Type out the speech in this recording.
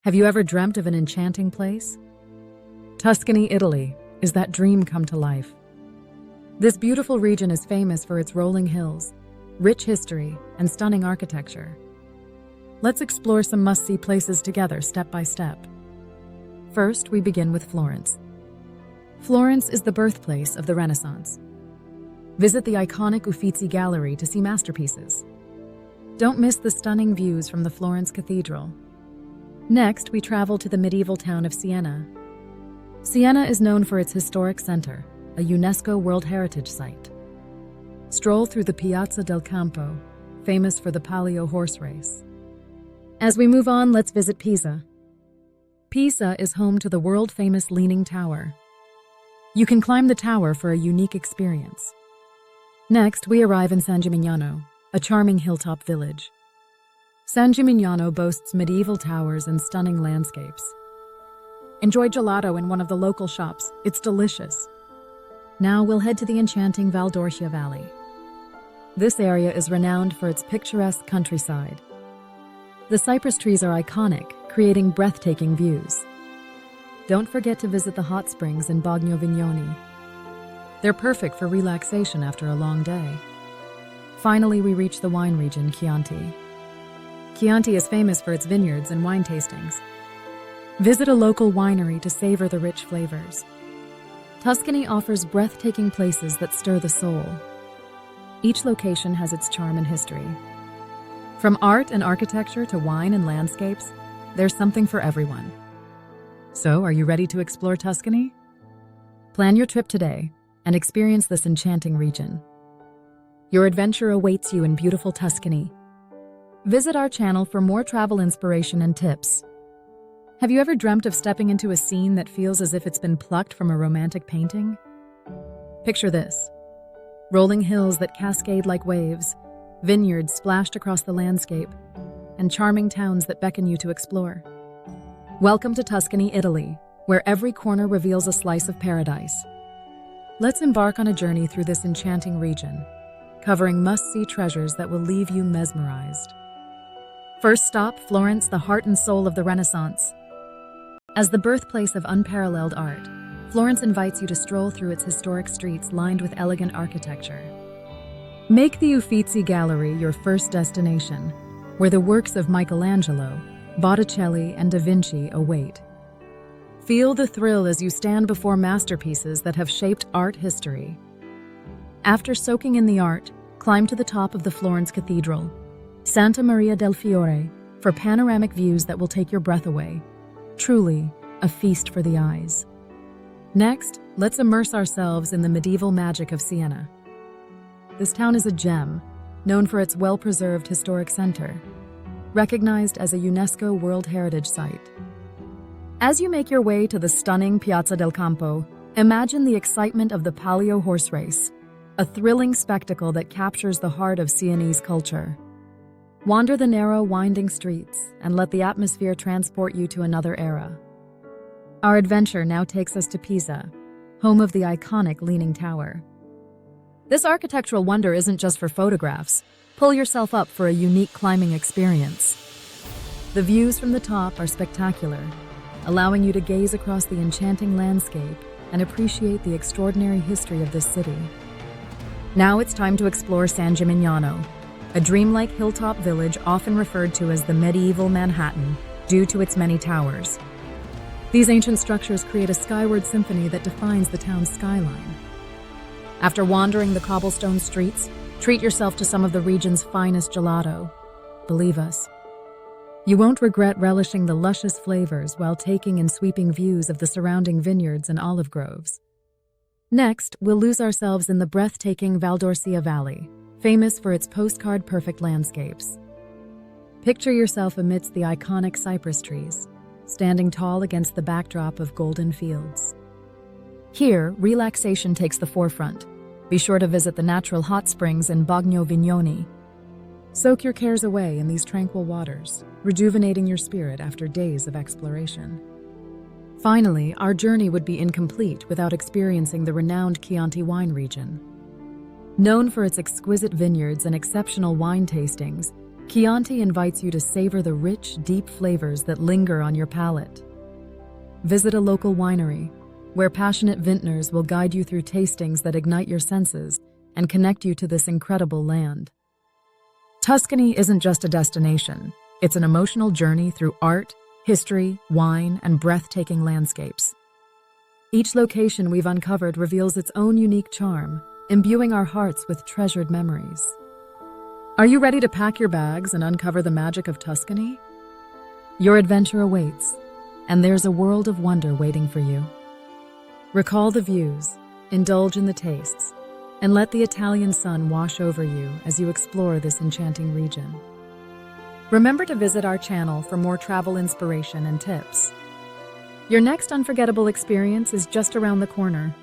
Have you ever dreamt of an enchanting place? Tuscany, Italy, is that dream come to life. This beautiful region is famous for its rolling hills, rich history, and stunning architecture. Let's explore some must-see places together step by step. First, we begin with Florence. Florence is the birthplace of the Renaissance. Visit the iconic Uffizi Gallery to see masterpieces. Don't miss the stunning views from the Florence Cathedral. Next, we travel to the medieval town of Siena. Siena is known for its historic center, a UNESCO World Heritage Site. Stroll through the Piazza del Campo, famous for the Palio horse race. As we move on, let's visit Pisa. Pisa is home to the world-famous Leaning Tower. You can climb the tower for a unique experience. Next, we arrive in San Gimignano, a charming hilltop village. San Gimignano boasts medieval towers and stunning landscapes. Enjoy gelato in one of the local shops. It's delicious. Now we'll head to the enchanting Orcia Valley. This area is renowned for its picturesque countryside. The cypress trees are iconic, creating breathtaking views. Don't forget to visit the hot springs in Vignoni. They're perfect for relaxation after a long day. Finally, we reach the wine region, Chianti. Chianti is famous for its vineyards and wine tastings. Visit a local winery to savor the rich flavors. Tuscany offers breathtaking places that stir the soul. Each location has its charm and history. From art and architecture to wine and landscapes, there's something for everyone. So, are you ready to explore Tuscany? Plan your trip today and experience this enchanting region. Your adventure awaits you in beautiful Tuscany. Visit our channel for more travel inspiration and tips. Have you ever dreamt of stepping into a scene that feels as if it's been plucked from a romantic painting? Picture this: rolling hills that cascade like waves, vineyards splashed across the landscape, and charming towns that beckon you to explore. Welcome to Tuscany, Italy, where every corner reveals a slice of paradise. Let's embark on a journey through this enchanting region, covering must-see treasures that will leave you mesmerized. First stop, Florence, the heart and soul of the Renaissance. As the birthplace of unparalleled art, Florence invites you to stroll through its historic streets lined with elegant architecture. Make the Uffizi Gallery your first destination, where the works of Michelangelo, Botticelli, and Da Vinci await. Feel the thrill as you stand before masterpieces that have shaped art history. After soaking in the art, climb to the top of the Florence Cathedral, Santa Maria del Fiore, for panoramic views that will take your breath away. Truly, a feast for the eyes. Next, let's immerse ourselves in the medieval magic of Siena. This town is a gem, known for its well-preserved historic center, recognized as a UNESCO World Heritage Site. As you make your way to the stunning Piazza del Campo, imagine the excitement of the Palio horse race, a thrilling spectacle that captures the heart of Sienese culture. Wander the narrow, winding streets and let the atmosphere transport you to another era. Our adventure now takes us to Pisa, home of the iconic Leaning Tower. This architectural wonder isn't just for photographs. Pull yourself up for a unique climbing experience. The views from the top are spectacular, allowing you to gaze across the enchanting landscape and appreciate the extraordinary history of this city. Now it's time to explore San Gimignano, a dreamlike hilltop village often referred to as the medieval Manhattan due to its many towers. These ancient structures create a skyward symphony that defines the town's skyline. After wandering the cobblestone streets, treat yourself to some of the region's finest gelato. Believe us, you won't regret relishing the luscious flavors while taking in sweeping views of the surrounding vineyards and olive groves. Next, we'll lose ourselves in the breathtaking Orcia Valley, famous for its postcard-perfect landscapes. Picture yourself amidst the iconic cypress trees, standing tall against the backdrop of golden fields. Here, relaxation takes the forefront. Be sure to visit the natural hot springs in Vignoni. Soak your cares away in these tranquil waters, rejuvenating your spirit after days of exploration. Finally, our journey would be incomplete without experiencing the renowned Chianti wine region. Known for its exquisite vineyards and exceptional wine tastings, Chianti invites you to savor the rich, deep flavors that linger on your palate. Visit a local winery, where passionate vintners will guide you through tastings that ignite your senses and connect you to this incredible land. Tuscany isn't just a destination, it's an emotional journey through art, history, wine, and breathtaking landscapes. Each location we've uncovered reveals its own unique charm, imbuing our hearts with treasured memories. Are you ready to pack your bags and uncover the magic of Tuscany? Your adventure awaits, and there's a world of wonder waiting for you. Recall the views, indulge in the tastes, and let the Italian sun wash over you as you explore this enchanting region. Remember to visit our channel for more travel inspiration and tips. Your next unforgettable experience is just around the corner.